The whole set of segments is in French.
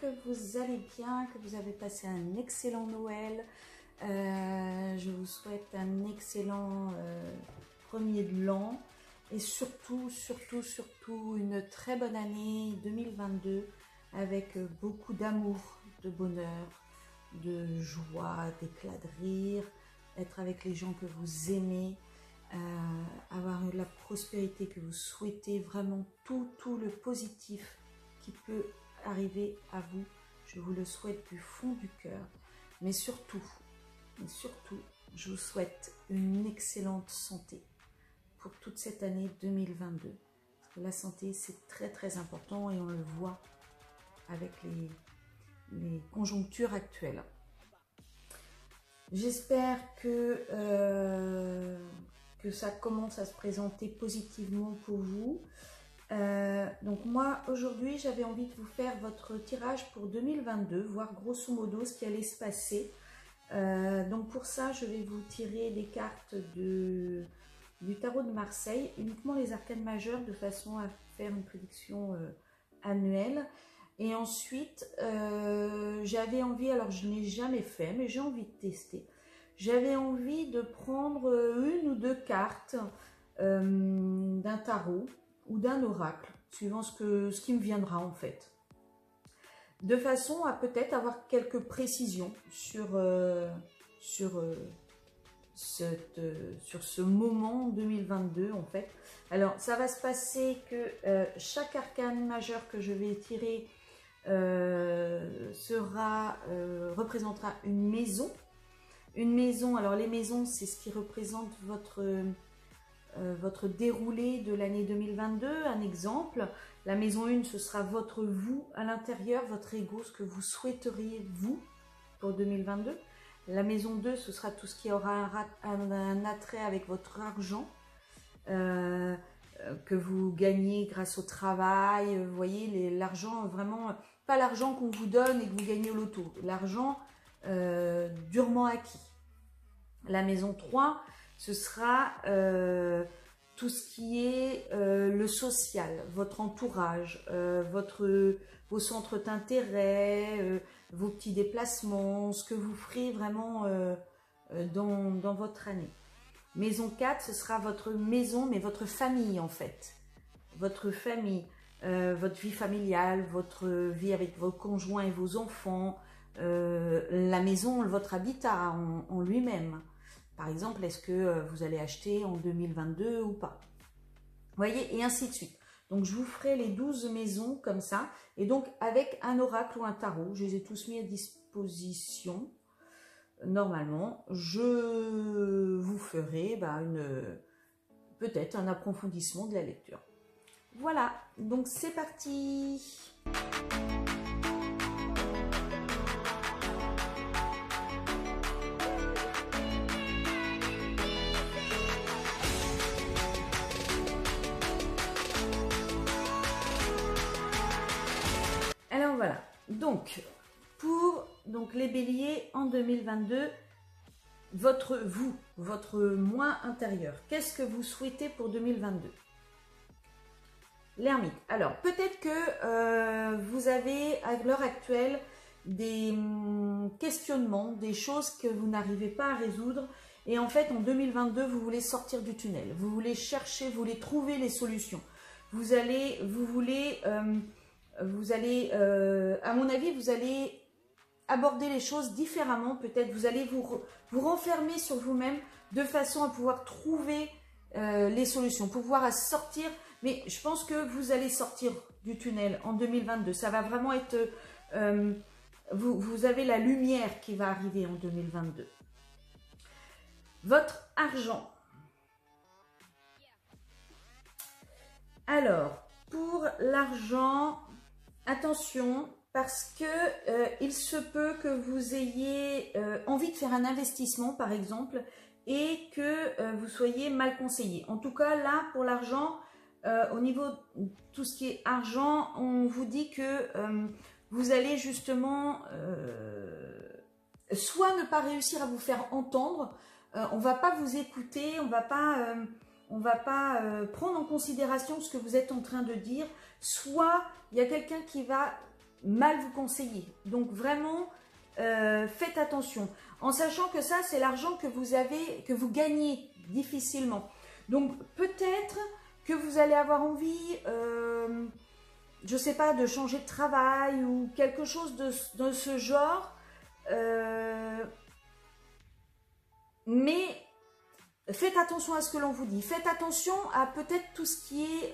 que vous allez bien, que vous avez passé un excellent Noël. Je vous souhaite un excellent premier de l'an et surtout une très bonne année 2022 avec beaucoup d'amour, de bonheur, de joie, d'éclat de rire, être avec les gens que vous aimez, avoir la prospérité que vous souhaitez, vraiment tout le positif qui peut arriver à vous. Je vous le souhaite du fond du cœur, mais surtout, je vous souhaite une excellente santé pour toute cette année 2022. Parce que la santé, c'est très important et on le voit avec les conjonctures actuelles. J'espère que ça commence à se présenter positivement pour vous. Donc moi, aujourd'hui, j'avais envie de vous faire votre tirage pour 2022, voir grosso modo ce qui allait se passer. Donc pour ça, je vais vous tirer des cartes du tarot de Marseille, uniquement les arcanes majeures, de façon à faire une prédiction annuelle. Et ensuite, j'avais envie, alors je n'ai jamais fait, mais j'ai envie de tester. J'avais envie de prendre une ou deux cartes d'un tarot ou d'un oracle, suivant ce qui me viendra en fait. De façon à peut-être avoir quelques précisions sur ce moment 2022 en fait. Alors ça va se passer que chaque arcane majeur que je vais tirer représentera une maison. Une maison, alors les maisons, c'est ce qui représente votre déroulé de l'année 2022. Un exemple, la maison 1, ce sera votre vous à l'intérieur, votre ego, ce que vous souhaiteriez vous pour 2022. La maison 2, ce sera tout ce qui aura un attrait avec votre argent, que vous gagnez grâce au travail. Vous voyez, l'argent vraiment, pas l'argent qu'on vous donne et que vous gagnez au loto, l'argent durement acquis. La maison 3, ce sera tout ce qui est le social, votre entourage, vos centres d'intérêt, vos petits déplacements, ce que vous ferez vraiment dans votre année. Maison 4, ce sera votre maison, mais votre famille en fait. Votre famille, votre vie familiale, votre vie avec vos conjoints et vos enfants, la maison, votre habitat en lui-même. Par exemple, est-ce que vous allez acheter en 2022 ou pas? Vous voyez, et ainsi de suite. Donc, je vous ferai les 12 maisons comme ça. Et donc, avec un oracle ou un tarot, je les ai tous mis à disposition. Normalement, je vous ferai peut-être un approfondissement de la lecture. Voilà, donc c'est parti! Alors voilà, donc pour les béliers en 2022, votre moi intérieur, qu'est-ce que vous souhaitez pour 2022? L'ermite. Alors peut-être que vous avez à l'heure actuelle des questionnements, des choses que vous n'arrivez pas à résoudre, et en fait en 2022 vous voulez sortir du tunnel, vous voulez chercher, vous voulez trouver les solutions, à mon avis, vous allez aborder les choses différemment. Peut-être vous allez vous renfermer sur vous-même de façon à pouvoir trouver les solutions, pouvoir sortir. Mais je pense que vous allez sortir du tunnel en 2022. Ça va vraiment être... vous avez la lumière qui va arriver en 2022. Votre argent. Alors, pour l'argent... Attention, parce que il se peut que vous ayez envie de faire un investissement, par exemple, et que vous soyez mal conseillé. En tout cas, là, pour l'argent, au niveau de tout ce qui est argent, on vous dit que vous allez justement soit ne pas réussir à vous faire entendre, on ne va pas vous écouter, on ne va pas prendre en considération ce que vous êtes en train de dire, soit il y a quelqu'un qui va mal vous conseiller. Donc vraiment, faites attention. En sachant que ça, c'est l'argent que vous gagnez difficilement. Donc peut-être que vous allez avoir envie, je ne sais pas, de changer de travail ou quelque chose de ce genre. Mais faites attention à ce que l'on vous dit. Faites attention à peut-être tout ce qui est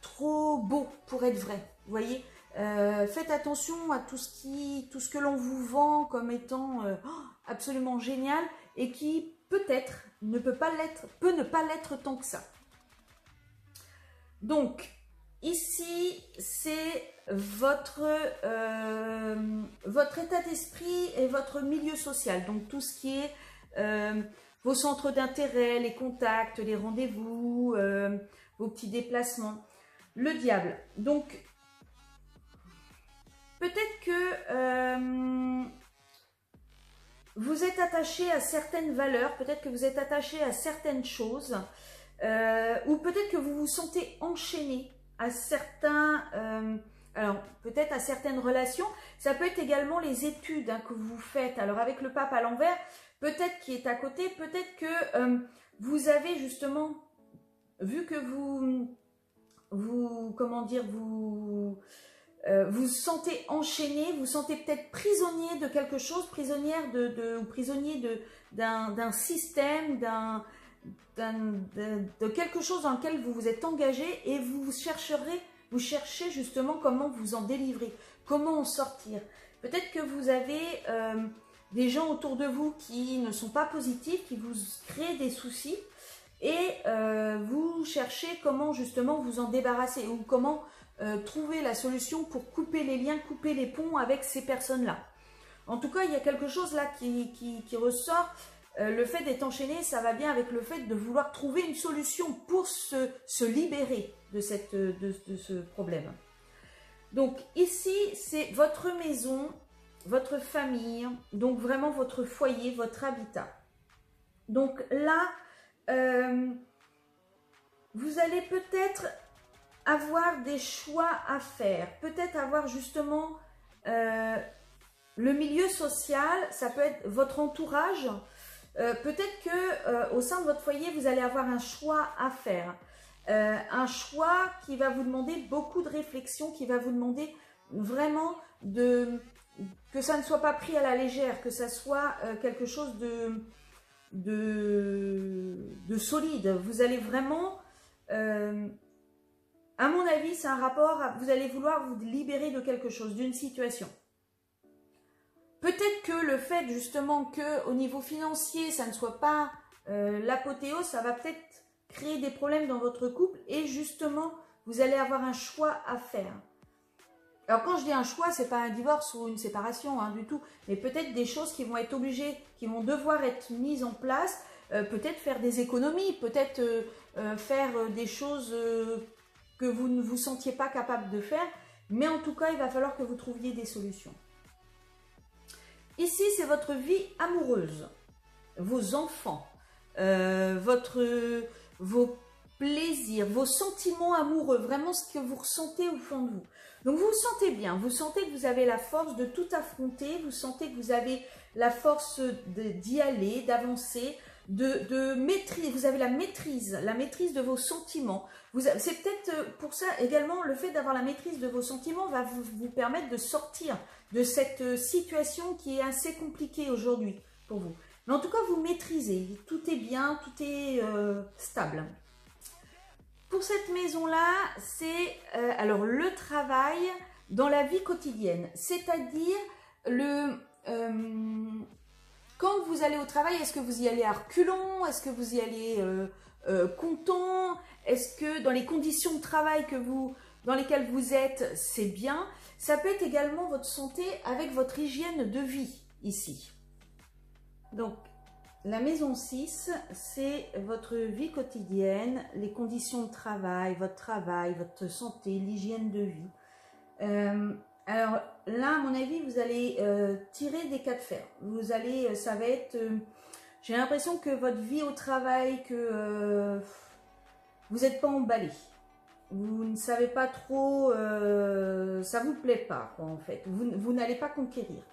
trop beau pour être vrai. Vous voyez, faites attention à tout ce que l'on vous vend comme étant absolument génial et qui peut-être peut ne pas l'être tant que ça. Donc, ici, c'est votre état d'esprit et votre milieu social. Donc, tout ce qui est vos centres d'intérêt, les contacts, les rendez-vous, vos petits déplacements. Le diable. Donc, peut-être que vous êtes attaché à certaines valeurs, peut-être que vous êtes attaché à certaines choses, ou peut-être que vous vous sentez enchaîné à certains, alors peut-être à certaines relations. Ça peut être également les études que vous faites. Alors avec le pape à l'envers, peut-être qui est à côté, peut-être que vous avez justement, vu que comment dire, vous sentez enchaîné, vous sentez peut-être prisonnier de quelque chose, prisonnière ou prisonnier d'un système, de quelque chose dans lequel vous vous êtes engagé et vous cherchez justement comment vous en délivrer, comment en sortir. Peut-être que vous avez des gens autour de vous qui ne sont pas positifs, qui vous créent des soucis et vous cherchez comment justement vous en débarrasser ou comment trouver la solution pour couper les liens, couper les ponts avec ces personnes-là. En tout cas, il y a quelque chose là qui ressort. Le fait d'être enchaîné, ça va bien avec le fait de vouloir trouver une solution pour se libérer de ce problème. Donc ici, c'est votre maison, votre famille, donc vraiment votre foyer, votre habitat. Donc là, vous allez peut-être avoir des choix à faire, peut-être avoir justement le milieu social, ça peut être votre entourage, peut-être que au sein de votre foyer, vous allez avoir un choix à faire, un choix qui va vous demander beaucoup de réflexion, qui va vous demander vraiment que ça ne soit pas pris à la légère, que ça soit quelque chose de solide. Vous allez vraiment, à mon avis, c'est un rapport, vous allez vouloir vous libérer de quelque chose, d'une situation. Peut-être que le fait justement qu'au niveau financier, ça ne soit pas l'apothéose, ça va peut-être créer des problèmes dans votre couple et justement, vous allez avoir un choix à faire. Alors quand je dis un choix, c'est pas un divorce ou une séparation du tout, mais peut-être des choses qui vont être obligées, qui vont devoir être mises en place, peut-être faire des économies, peut-être faire des choses que vous ne vous sentiez pas capable de faire, mais en tout cas, il va falloir que vous trouviez des solutions. Ici, c'est votre vie amoureuse, vos enfants, vos plaisirs, vos sentiments amoureux, vraiment ce que vous ressentez au fond de vous. Donc vous vous sentez bien, vous sentez que vous avez la force de tout affronter, vous sentez que vous avez la force d'y aller, d'avancer, de maîtriser, vous avez la maîtrise de vos sentiments. C'est peut-être pour ça également le fait d'avoir la maîtrise de vos sentiments va vous permettre de sortir de cette situation qui est assez compliquée aujourd'hui pour vous. Mais en tout cas, vous maîtrisez, tout est bien, tout est stable. Pour cette maison-là, c'est alors le travail dans la vie quotidienne, c'est-à-dire quand vous allez au travail, est-ce que vous y allez à reculons? Est-ce que vous y allez content? Est-ce que dans les conditions de travail dans lesquelles vous êtes, c'est bien? Ça peut être également votre santé avec votre hygiène de vie ici. Donc, la maison 6, c'est votre vie quotidienne, les conditions de travail, votre santé, l'hygiène de vie. Alors là, à mon avis, vous allez tirer des cas de fer. Ça va être... j'ai l'impression que votre vie au travail, que vous n'êtes pas emballé. vous ne savez pas trop, ça vous plaît pas, quoi, en fait. Vous n'allez pas conquérir.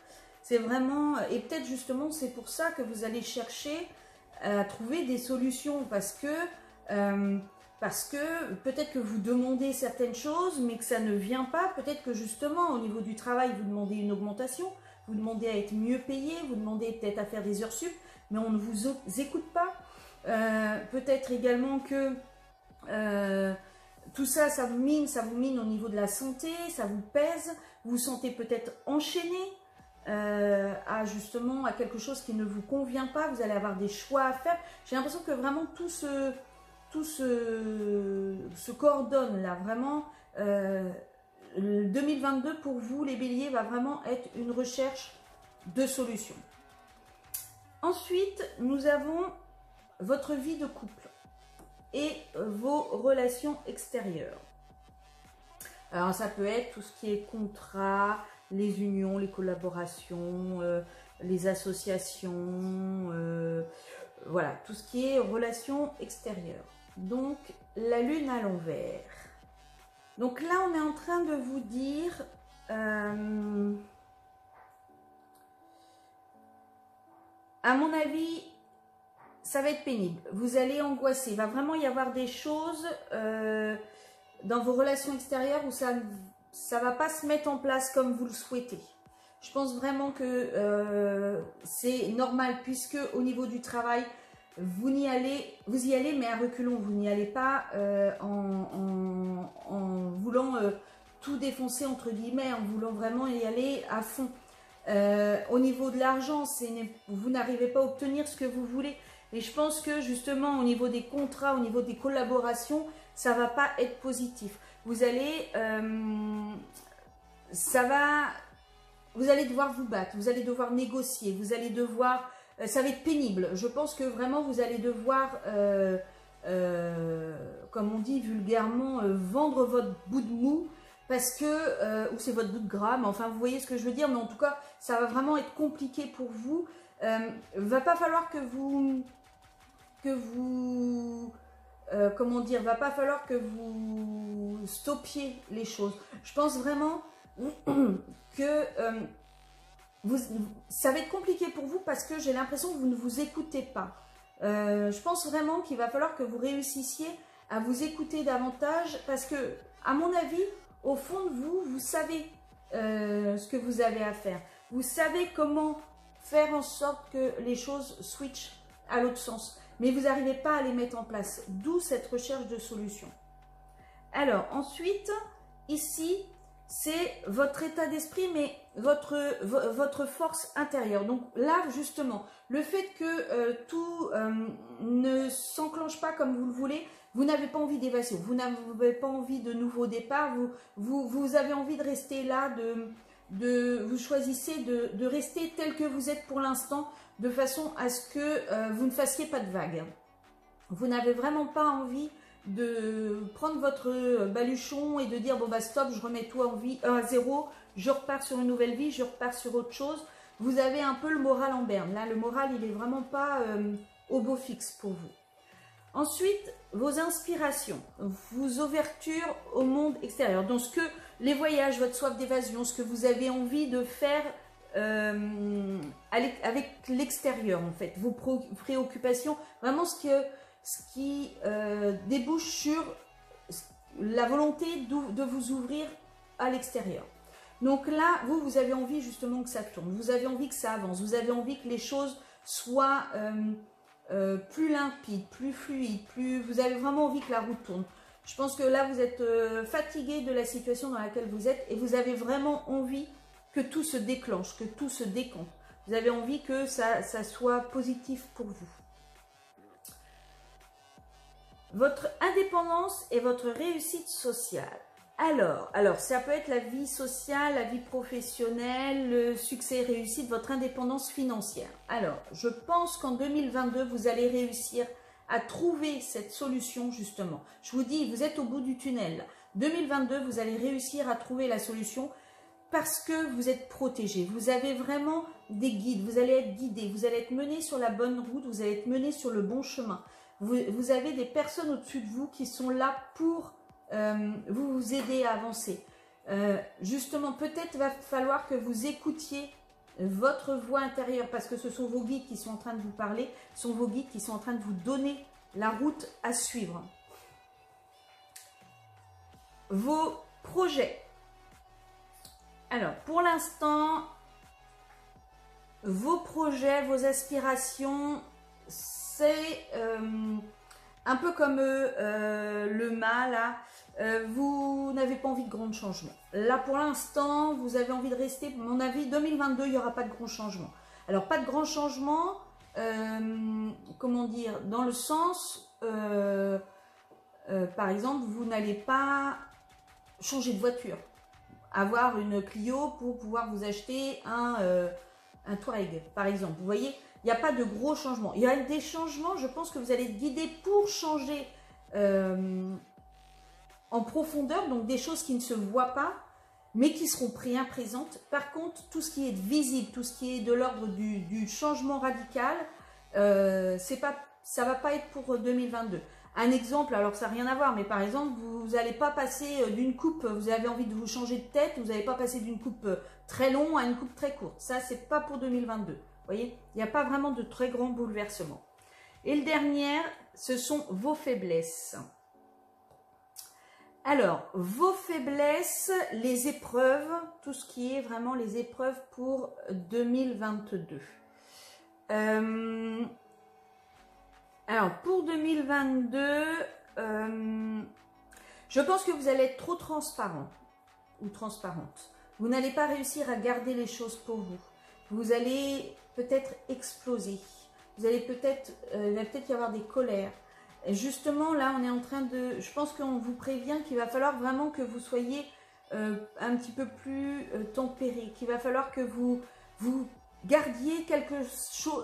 C'est vraiment, et peut-être justement, c'est pour ça que vous allez chercher à trouver des solutions, parce que peut-être que vous demandez certaines choses, mais que ça ne vient pas. Peut-être que justement, au niveau du travail, vous demandez une augmentation, vous demandez à être mieux payé, vous demandez peut-être à faire des heures sup, mais on ne vous écoute pas. Peut-être également que tout ça, ça vous mine au niveau de la santé, ça vous pèse, vous vous sentez peut-être enchaîné à justement à quelque chose qui ne vous convient pas, vous allez avoir des choix à faire. J'ai l'impression que vraiment tout se coordonne là, vraiment 2022 pour vous les béliers va vraiment être une recherche de solutions. Ensuite, nous avons votre vie de couple et vos relations extérieures. Alors ça peut être tout ce qui est contrat, les unions, les collaborations, les associations, voilà, tout ce qui est relations extérieures. Donc la lune à l'envers. Donc là on est en train de vous dire à mon avis, ça va être pénible. Vous allez angoisser. Il va vraiment y avoir des choses dans vos relations extérieures où ça ne va pas se mettre en place comme vous le souhaitez. Je pense vraiment que c'est normal puisque au niveau du travail, vous y allez mais à reculons. Vous n'y allez pas en voulant tout défoncer entre guillemets, en voulant vraiment y aller à fond. Au niveau de l'argent, vous n'arrivez pas à obtenir ce que vous voulez. Et je pense que justement au niveau des contrats, au niveau des collaborations, ça va pas être positif. Vous allez, vous allez devoir vous battre, vous allez devoir négocier, vous allez devoir, ça va être pénible. Je pense que vraiment vous allez devoir, comme on dit vulgairement, vendre votre bout de mou. Parce que, ou c'est votre bout de gras, mais enfin vous voyez ce que je veux dire, mais en tout cas ça va vraiment être compliqué pour vous. Va pas falloir comment dire, va pas falloir que vous stoppiez les choses. Je pense vraiment que ça va être compliqué pour vous parce que j'ai l'impression que vous ne vous écoutez pas. Je pense vraiment qu'il va falloir que vous réussissiez à vous écouter davantage parce que, à mon avis, au fond de vous, vous savez ce que vous avez à faire. Vous savez comment faire en sorte que les choses switchent à l'autre sens. Mais vous n'arrivez pas à les mettre en place. D'où cette recherche de solutions. Alors, ensuite, ici, c'est votre état d'esprit, mais votre force intérieure. Donc là, justement, le fait que tout ne s'enclenche pas comme vous le voulez, vous n'avez pas envie d'évasion, vous n'avez pas envie de nouveau départ, vous avez envie de rester là, vous choisissez de rester tel que vous êtes pour l'instant, de façon à ce que vous ne fassiez pas de vagues. Vous n'avez vraiment pas envie de prendre votre baluchon et de dire bon bah stop, je remets tout à zéro, je repars sur une nouvelle vie, je repars sur autre chose. Vous avez un peu le moral en berne. Là, le moral, il est vraiment pas au beau fixe pour vous. Ensuite, vos inspirations, vos ouvertures au monde extérieur. Donc, les voyages, votre soif d'évasion, ce que vous avez envie de faire avec l'extérieur, en fait. Vos préoccupations, vraiment ce qui débouche sur la volonté de vous ouvrir à l'extérieur. Donc là, vous avez envie justement que ça tourne, vous avez envie que ça avance, vous avez envie que les choses soient plus limpides, plus fluides, vous avez vraiment envie que la route tourne. Je pense que là, vous êtes fatigué de la situation dans laquelle vous êtes et vous avez vraiment envie que tout se déclenche, que tout se décompte. Vous avez envie que ça soit positif pour vous. Votre indépendance et votre réussite sociale. Alors, ça peut être la vie sociale, la vie professionnelle, le succès et réussite, votre indépendance financière. Alors, je pense qu'en 2022, vous allez réussir à trouver cette solution justement. Je vous dis, vous êtes au bout du tunnel. 2022, vous allez réussir à trouver la solution parce que vous êtes protégé. Vous avez vraiment des guides, vous allez être guidé, vous allez être mené sur la bonne route, vous allez être mené sur le bon chemin. Vous avez des personnes au-dessus de vous qui sont là pour vous aider à avancer. Justement, peut-être va falloir que vous écoutiez votre voix intérieure, parce que ce sont vos guides qui sont en train de vous parler, ce sont vos guides qui sont en train de vous donner la route à suivre. Vos projets. Alors, pour l'instant, vos projets, vos aspirations, c'est un peu comme le mât, là. Vous n'avez pas envie de grands changements. Là, pour l'instant, vous avez envie de rester. À mon avis, 2022, il n'y aura pas de grands changements. Alors, pas de grands changements, comment dire, dans le sens, par exemple, vous n'allez pas changer de voiture. Avoir une Clio pour pouvoir vous acheter un Touareg, par exemple. Vous voyez, il n'y a pas de gros changements. Il y a des changements, je pense que vous allez être guidé pour changer en profondeur, donc des choses qui ne se voient pas, mais qui seront présentes. Par contre, tout ce qui est visible, tout ce qui est de l'ordre du changement radical, ça ne va pas être pour 2022. Un exemple, alors ça n'a rien à voir, mais par exemple, vous n'allez pas passer d'une coupe, vous avez envie de vous changer de tête, vous n'allez pas passer d'une coupe très longue à une coupe très courte. Ça, c'est pas pour 2022. Vous voyez, il n'y a pas vraiment de très grands bouleversements. Et le dernier, ce sont vos faiblesses. Alors, vos faiblesses, les épreuves, tout ce qui est vraiment les épreuves pour 2022. Alors, pour 2022, je pense que vous allez être trop transparent ou transparente. Vous n'allez pas réussir à garder les choses pour vous. Vous allez peut-être exploser. Vous allez peut-être, il va peut-être y avoir des colères. Et justement, là, on est en train de... Je pense qu'on vous prévient qu'il va falloir vraiment que vous soyez un petit peu plus tempéré, qu'il va falloir que vous gardiez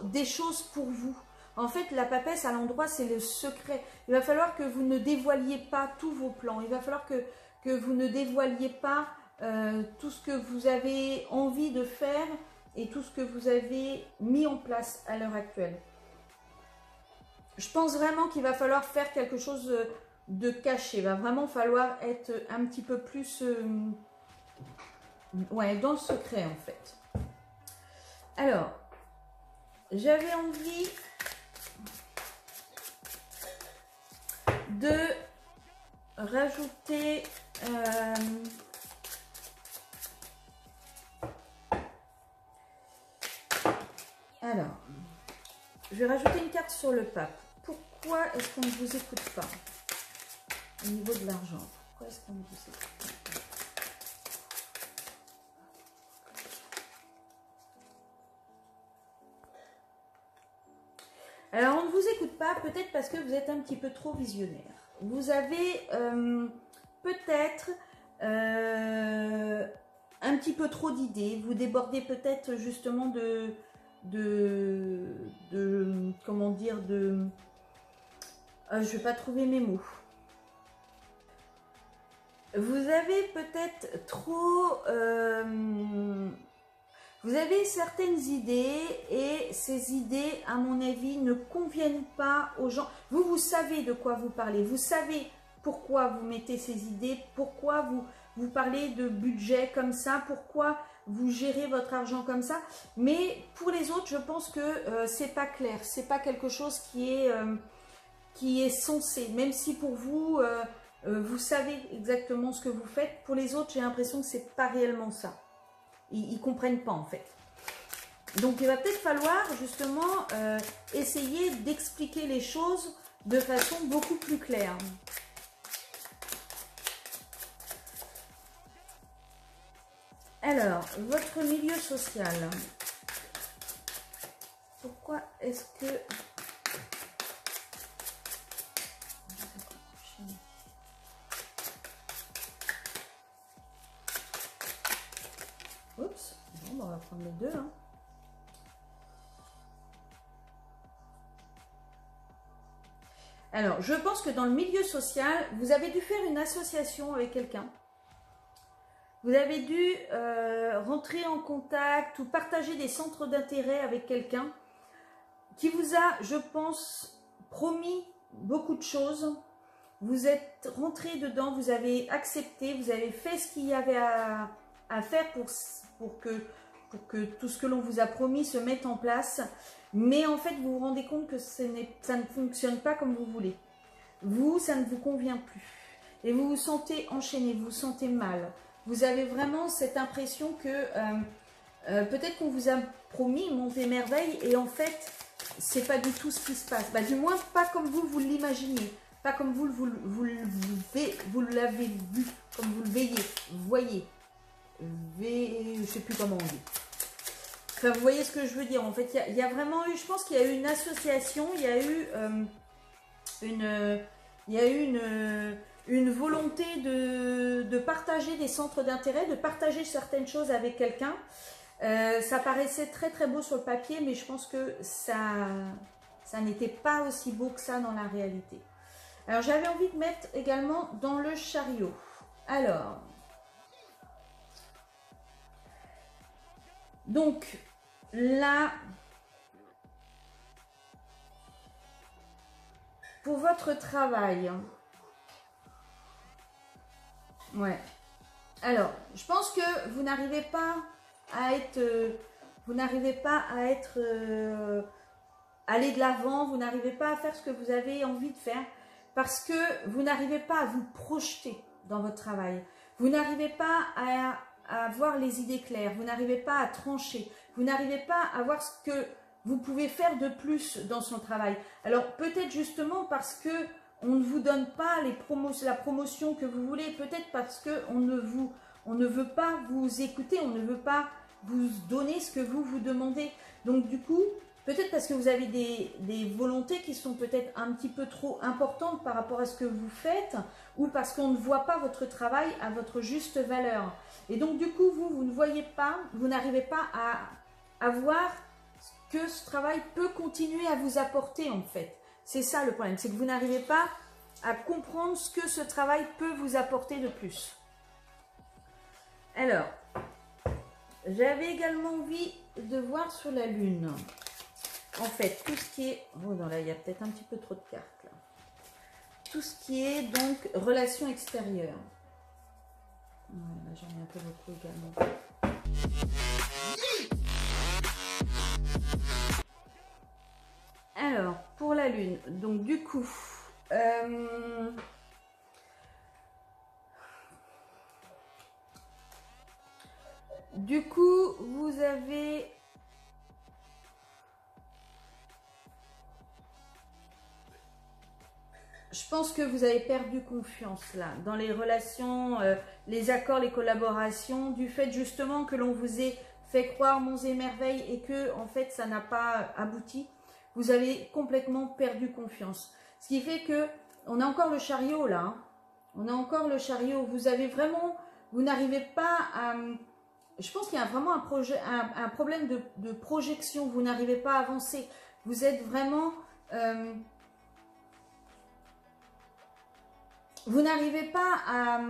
des choses pour vous. En fait, la papesse à l'endroit, c'est le secret. Il va falloir que vous ne dévoiliez pas tous vos plans. Il va falloir que vous ne dévoiliez pas tout ce que vous avez envie de faire et tout ce que vous avez mis en place à l'heure actuelle. Je pense vraiment qu'il va falloir faire quelque chose de caché. Il va vraiment falloir être un petit peu plus ouais, dans le secret en fait. Alors, j'avais envie de rajouter alors, je vais rajouter une carte sur le pape. Pourquoi est-ce qu'on ne vous écoute pas au niveau de l'argent? Pourquoi est-ce qu'on ne vous écoute pas? Alors, on ne vous écoute pas, peut-être parce que vous êtes un petit peu trop visionnaire. Vous avez peut-être un petit peu trop d'idées. Vous débordez peut-être justement comment dire, je ne vais pas trouver mes mots. Vous avez peut-être trop... vous avez certaines idées et ces idées, à mon avis, ne conviennent pas aux gens. Vous savez de quoi vous parlez. Vous savez pourquoi vous mettez ces idées, pourquoi vous parlez de budget comme ça, pourquoi vous gérez votre argent comme ça. Mais pour les autres, je pense que c'est pas clair. C'est pas quelque chose qui est sensé. Même si pour vous, vous savez exactement ce que vous faites. Pour les autres, j'ai l'impression que c'est pas réellement ça. Ils ne comprennent pas en fait. Donc il va peut-être falloir justement essayer d'expliquer les choses de façon beaucoup plus claire. Alors, votre milieu social. Pourquoi est-ce que... Oups, bon, on va prendre les deux. Hein. Alors, je pense que dans le milieu social, vous avez dû faire une association avec quelqu'un. Vous avez dû rentrer en contact ou partager des centres d'intérêt avec quelqu'un qui vous a, je pense, promis beaucoup de choses vous êtes rentré dedans, vous avez accepté, vous avez fait ce qu'il y avait à faire pour que tout ce que l'on vous a promis se mette en place. Mais en fait, vous vous rendez compte que ça ne fonctionne pas comme vous voulez. Vous, ça ne vous convient plus. Et vous vous sentez enchaîné, vous vous sentez mal. Vous avez vraiment cette impression que peut-être qu'on vous a promis monts et merveilles et en fait, c'est pas du tout ce qui se passe. Bah, du moins, pas comme vous l'imaginez. Pas comme vous l'avez vu, comme vous le voyez. Je ne sais plus comment on dit. Enfin, vous voyez ce que je veux dire. En fait, il y a vraiment eu, je pense qu'il y a eu une association, il y a eu une volonté de partager des centres d'intérêt, de partager certaines choses avec quelqu'un. Ça paraissait très très beau sur le papier, mais je pense que ça n'était pas aussi beau que ça dans la réalité. Alors, j'avais envie de mettre également dans le chariot. Alors, donc, là, pour votre travail, ouais. Alors, je pense que vous n'arrivez pas à être, aller de l'avant, vous n'arrivez pas à faire ce que vous avez envie de faire parce que vous n'arrivez pas à vous projeter dans votre travail. Vous n'arrivez pas à voir les idées claires, vous n'arrivez pas à trancher, vous n'arrivez pas à voir ce que vous pouvez faire de plus dans son travail. Alors peut-être justement parce que on ne vous donne pas la promotion que vous voulez, peut-être parce qu'on ne veut pas vous écouter, on ne veut pas vous donner ce que vous demandez. Donc du coup, peut-être parce que vous avez des volontés qui sont peut-être un petit peu trop importantes par rapport à ce que vous faites, ou parce qu'on ne voit pas votre travail à votre juste valeur. Et donc du coup, vous ne voyez pas, vous n'arrivez pas à voir ce que ce travail peut continuer à vous apporter en fait. C'est ça le problème, c'est que vous n'arrivez pas à comprendre ce que ce travail peut vous apporter de plus. Alors, j'avais également envie de voir sur la Lune. En fait, tout ce qui est... Oh non, là, il y a peut-être un petit peu trop de cartes. Là. Tout ce qui est, donc, relations extérieures. Ouais, là, j'en ai un peu beaucoup également. Alors, pour la Lune, donc, du coup... du coup, vous avez... Je pense que vous avez perdu confiance là, dans les relations, les accords, les collaborations, du fait justement que l'on vous ait fait croire monts et merveilles et que en fait ça n'a pas abouti. Vous avez complètement perdu confiance. Ce qui fait que, on a encore le chariot là, hein. On a encore le chariot. Vous avez vraiment, vous n'arrivez pas à... Je pense qu'il y a vraiment un problème de projection. Vous n'arrivez pas à avancer. Vous êtes vraiment... vous n'arrivez pas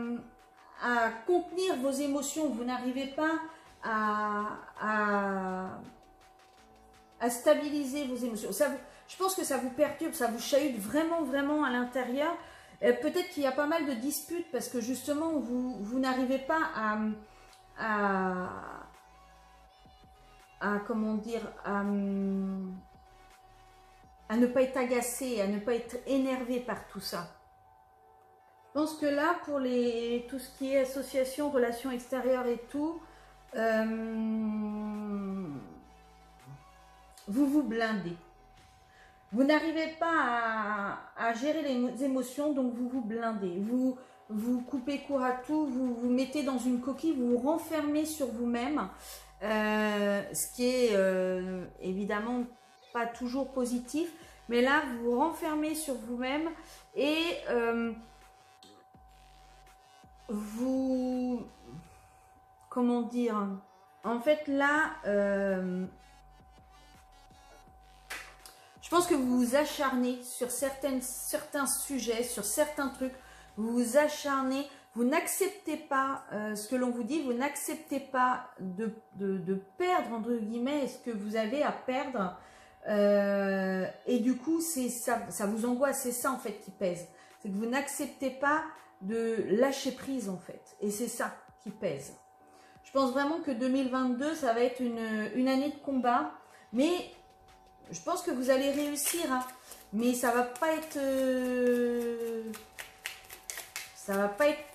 à contenir vos émotions. Vous n'arrivez pas à stabiliser vos émotions. Je pense que ça vous perturbe, ça vous chahute vraiment, vraiment à l'intérieur. Peut-être qu'il y a pas mal de disputes parce que justement, vous n'arrivez pas comment dire, à ne pas être agacé, à ne pas être énervé par tout ça. Je pense que là, pour tout ce qui est association, relations extérieures et tout, vous vous blindez. Vous n'arrivez pas à gérer les émotions, donc vous vous blindez. Vous coupez court à tout, vous vous mettez dans une coquille, vous vous renfermez sur vous-même, ce qui est évidemment pas toujours positif, mais là, vous vous renfermez sur vous-même et vous... Comment dire? En fait, là... je pense que vous vous acharnez sur certains sujets, sur certains trucs. Vous vous acharnez, vous n'acceptez pas ce que l'on vous dit, vous n'acceptez pas de perdre, entre guillemets, ce que vous avez à perdre. Et du coup, ça vous angoisse, c'est ça en fait qui pèse. c'est que vous n'acceptez pas de lâcher prise en fait. Et c'est ça qui pèse. Je pense vraiment que 2022, ça va être une année de combat. Mais je pense que vous allez réussir. Hein. Mais ça va pas être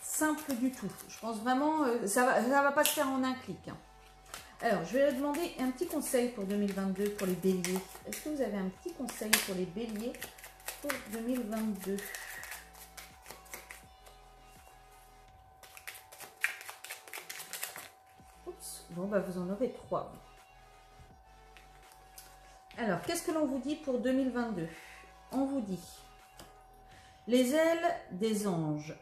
simple du tout. Je pense vraiment, ça va pas se faire en un clic. Hein. Alors, je vais demander un petit conseil pour 2022 pour les béliers. Est-ce que vous avez un petit conseil pour les béliers pour 2022? Oups, bon, bah vous en aurez 3. Alors, qu'est-ce que l'on vous dit pour 2022? On vous dit les ailes des anges,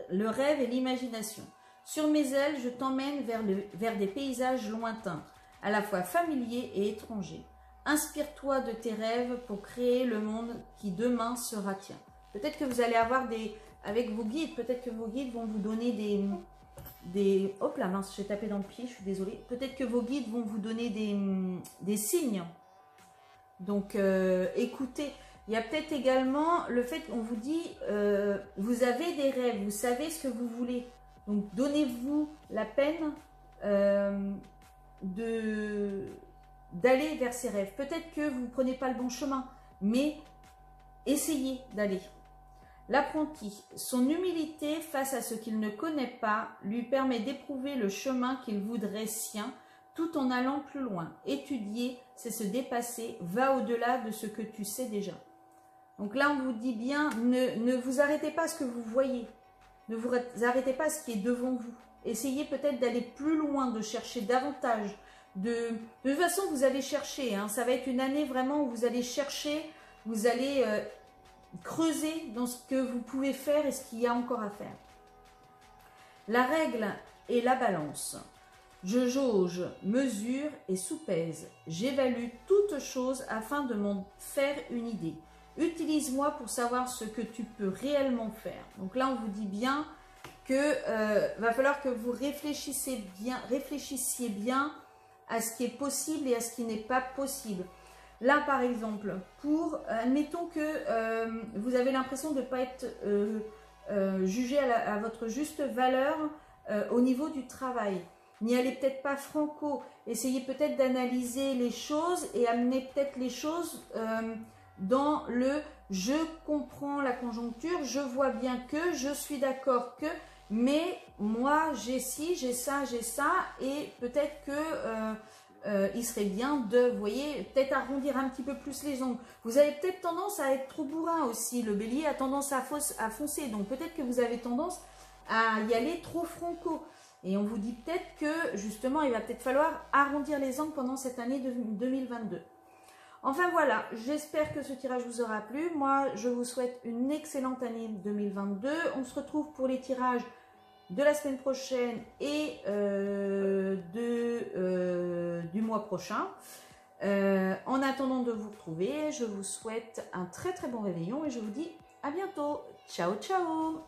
le rêve et l'imagination. Sur mes ailes, je t'emmène vers des paysages lointains, à la fois familiers et étrangers. Inspire-toi de tes rêves pour créer le monde qui demain sera tien. Peut-être que vous allez avoir avec vos guides, peut-être que vos guides vont vous donner hop là mince, j'ai tapé dans le pied, je suis désolée. Peut-être que vos guides vont vous donner des signes. Donc, écoutez. Il y a peut-être également le fait qu'on vous dit, vous avez des rêves, vous savez ce que vous voulez. Donc, donnez-vous la peine d'aller vers ces rêves. Peut-être que vous ne prenez pas le bon chemin, mais essayez d'aller. L'apprenti, son humilité face à ce qu'il ne connaît pas lui permet d'éprouver le chemin qu'il voudrait sien, tout en allant plus loin. Étudier, c'est se dépasser, va au-delà de ce que tu sais déjà. Donc là, on vous dit bien, ne vous arrêtez pas à ce que vous voyez. Ne vous arrêtez pas à ce qui est devant vous. Essayez peut-être d'aller plus loin, de chercher davantage. De toute façon, vous allez chercher. Hein. Ça va être une année vraiment où vous allez chercher, vous allez creuser dans ce que vous pouvez faire et ce qu'il y a encore à faire. La règle est la balance. Je jauge, mesure et soupèse. J'évalue toute chose afin de m'en faire une idée. Utilise-moi pour savoir ce que tu peux réellement faire. Donc là, on vous dit bien que va falloir que vous réfléchissiez bien à ce qui est possible et à ce qui n'est pas possible. Là, par exemple, admettons que vous avez l'impression de ne pas être jugé à votre juste valeur au niveau du travail. N'y allez peut-être pas franco. Essayez peut-être d'analyser les choses et amener peut-être les choses dans le « je comprends la conjoncture, je vois bien que, je suis d'accord que, mais moi j'ai ci, j'ai ça, et peut-être que il serait bien de, vous voyez, peut-être arrondir un petit peu plus les ongles. Vous avez peut-être tendance à être trop bourrin aussi, le bélier a tendance à foncer, donc peut-être que vous avez tendance à y aller trop franco. Et on vous dit peut-être que justement il va peut-être falloir arrondir les angles pendant cette année 2022. Enfin voilà, j'espère que ce tirage vous aura plu. Moi, je vous souhaite une excellente année 2022. On se retrouve pour les tirages de la semaine prochaine et du mois prochain. En attendant de vous retrouver, je vous souhaite un très très bon réveillon et je vous dis à bientôt. Ciao, ciao!